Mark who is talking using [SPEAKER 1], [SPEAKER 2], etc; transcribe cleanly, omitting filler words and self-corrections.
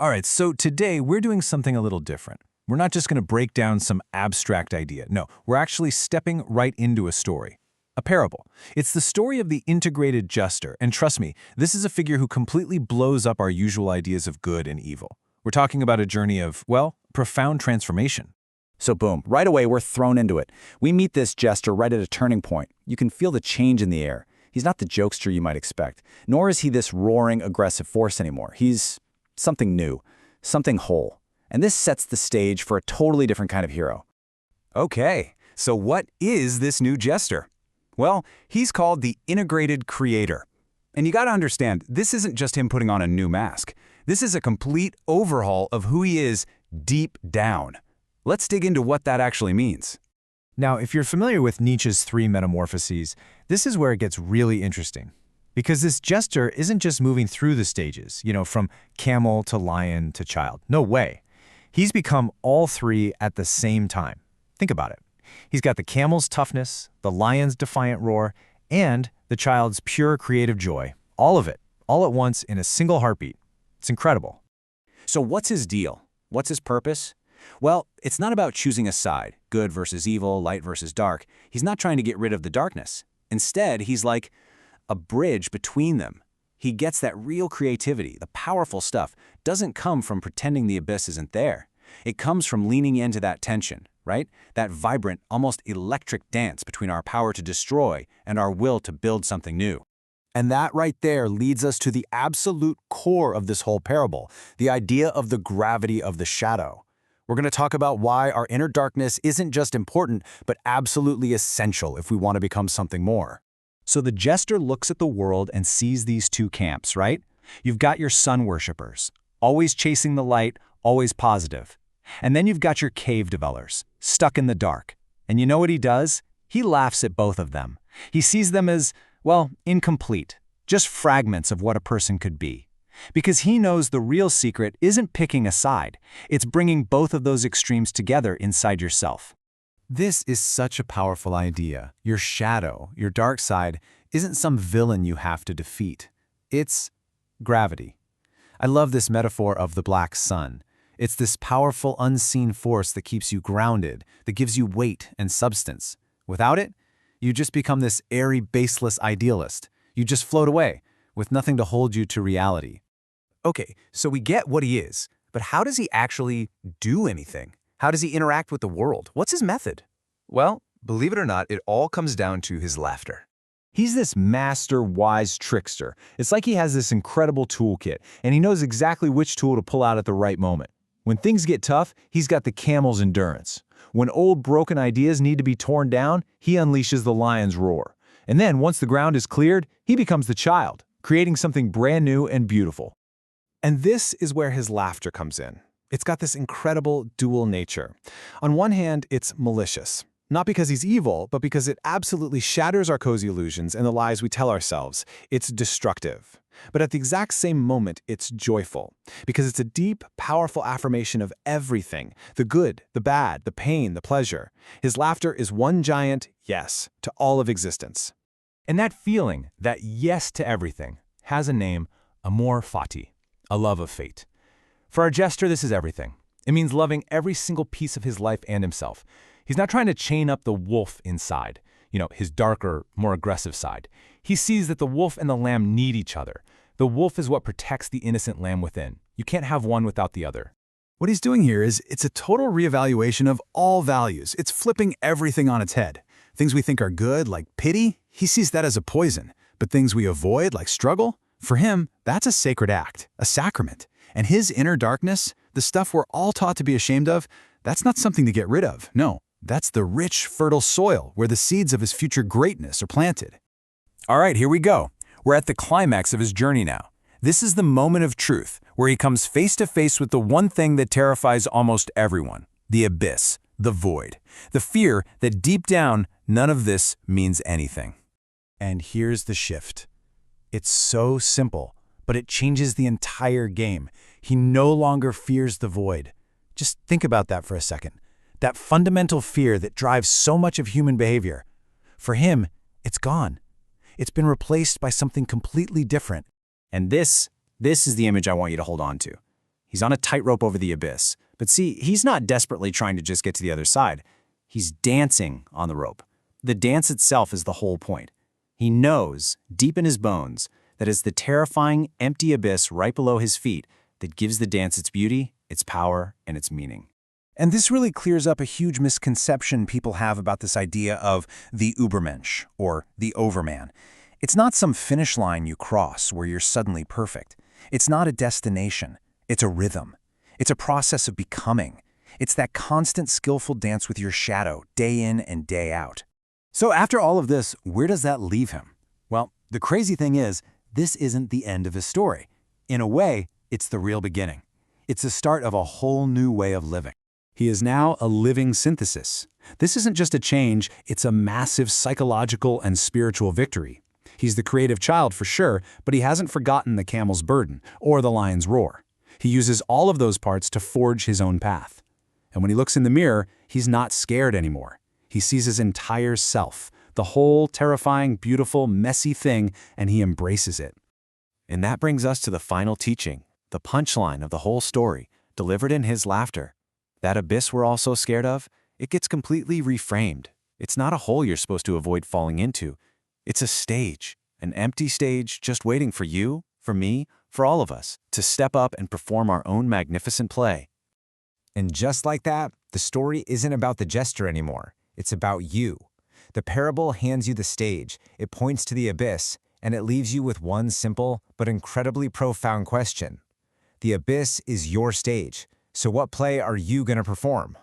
[SPEAKER 1] All right, so today we're doing something a little different. We're not just going to break down some abstract idea. No, we're actually stepping right into a story. A parable. It's the story of the integrated jester, and trust me, this is a figure who completely blows up our usual ideas of good and evil. We're talking about a journey of, well, profound transformation.
[SPEAKER 2] So boom, right away we're thrown into it. We meet this jester right at a turning point. You can feel the change in the air. He's not the jokester you might expect, nor is he this roaring, aggressive force anymore. He's something new, something whole. And this sets the stage for a totally different kind of hero.
[SPEAKER 3] Okay, so what is this new jester? Well, he's called the integrated creator. And you gotta understand, this isn't just him putting on a new mask. This is a complete overhaul of who he is deep down. Let's dig into what that actually means.
[SPEAKER 1] Now, if you're familiar with Nietzsche's three metamorphoses, this is where it gets really interesting. Because this jester isn't just moving through the stages, from camel to lion to child. No way. He's become all three at the same time. Think about it. He's got the camel's toughness, the lion's defiant roar, and the child's pure creative joy. All of it, all at once in a single heartbeat. It's incredible.
[SPEAKER 3] So what's his deal? What's his purpose? Well, it's not about choosing a side, good versus evil, light versus dark. He's not trying to get rid of the darkness. Instead, he's like a bridge between them. He gets that real creativity, the powerful stuff, doesn't come from pretending the abyss isn't there. It comes from leaning into that tension, right? That vibrant, almost electric dance between our power to destroy and our will to build something new.
[SPEAKER 2] And that right there leads us to the absolute core of this whole parable, the idea of the gravity of the shadow. We're going to talk about why our inner darkness isn't just important, but absolutely essential if we want to become something more.
[SPEAKER 3] So the jester looks at the world and sees these two camps, right? You've got your sun worshippers, always chasing the light, always positive. And then you've got your cave dwellers, stuck in the dark. And you know what he does? He laughs at both of them. He sees them as, well, incomplete, just fragments of what a person could be. Because he knows the real secret isn't picking a side, it's bringing both of those extremes together inside yourself.
[SPEAKER 2] This is such a powerful idea. Your shadow, your dark side, isn't some villain you have to defeat. It's gravity. I love this metaphor of the black sun. It's this powerful, unseen force that keeps you grounded, that gives you weight and substance. Without it, you just become this airy, baseless idealist. You just float away, with nothing to hold you to reality.
[SPEAKER 3] Okay, so we get what he is, but how does he actually do anything? How does he interact with the world? What's his method?
[SPEAKER 4] Well, believe it or not, it all comes down to his laughter.
[SPEAKER 1] He's this master, wise trickster. It's like he has this incredible toolkit, and he knows exactly which tool to pull out at the right moment. When things get tough, he's got the camel's endurance. When old, broken ideas need to be torn down, he unleashes the lion's roar. And then, once the ground is cleared, he becomes the child, creating something brand new and beautiful.
[SPEAKER 4] And this is where his laughter comes in. It's got this incredible dual nature. On one hand, it's malicious. Not because he's evil, but because it absolutely shatters our cozy illusions and the lies we tell ourselves. It's destructive. But at the exact same moment, it's joyful. Because it's a deep, powerful affirmation of everything. The good, the bad, the pain, the pleasure. His laughter is one giant yes to all of existence.
[SPEAKER 1] And that feeling, that yes to everything, has a name, amor fati, a love of fate. For our jester, this is everything. It means loving every single piece of his life and himself. He's not trying to chain up the wolf inside, his darker, more aggressive side. He sees that the wolf and the lamb need each other. The wolf is what protects the innocent lamb within. You can't have one without the other.
[SPEAKER 2] What he's doing here is it's a total reevaluation of all values. It's flipping everything on its head. Things we think are good, like pity, he sees that as a poison. But things we avoid, like struggle, for him, that's a sacred act, a sacrament. And his inner darkness, the stuff we're all taught to be ashamed of, that's not something to get rid of. No, that's the rich, fertile soil where the seeds of his future greatness are planted.
[SPEAKER 3] All right, here we go. We're at the climax of his journey now. This is the moment of truth, where he comes face to face with the one thing that terrifies almost everyone, the abyss, the void, the fear that deep down, none of this means anything.
[SPEAKER 2] And here's the shift. It's so simple, but it changes the entire game. He no longer fears the void. Just think about that for a second. That fundamental fear that drives so much of human behavior. For him, it's gone. It's been replaced by something completely different.
[SPEAKER 3] And this is the image I want you to hold on to. He's on a tightrope over the abyss. But see, he's not desperately trying to just get to the other side. He's dancing on the rope. The dance itself is the whole point. He knows, deep in his bones, that it's the terrifying, empty abyss right below his feet that gives the dance its beauty, its power, and its meaning.
[SPEAKER 2] And this really clears up a huge misconception people have about this idea of the Übermensch, or the Overman. It's not some finish line you cross where you're suddenly perfect. It's not a destination. It's a rhythm. It's a process of becoming. It's that constant skillful dance with your shadow, day in and day out. So after all of this, where does that leave him? Well, the crazy thing is, this isn't the end of his story. In a way, it's the real beginning. It's the start of a whole new way of living. He is now a living synthesis. This isn't just a change, it's a massive psychological and spiritual victory. He's the creative child for sure, but he hasn't forgotten the camel's burden or the lion's roar. He uses all of those parts to forge his own path. And when he looks in the mirror, he's not scared anymore. He sees his entire self, the whole terrifying, beautiful, messy thing, and he embraces it.
[SPEAKER 4] And that brings us to the final teaching, the punchline of the whole story, delivered in his laughter. That abyss we're all so scared of, it gets completely reframed. It's not a hole you're supposed to avoid falling into. It's a stage, an empty stage just waiting for you, for me, for all of us, to step up and perform our own magnificent play.
[SPEAKER 1] And just like that, the story isn't about the jester anymore. It's about you. The parable hands you the stage, it points to the abyss, and it leaves you with one simple but incredibly profound question. The abyss is your stage, so what play are you going to perform?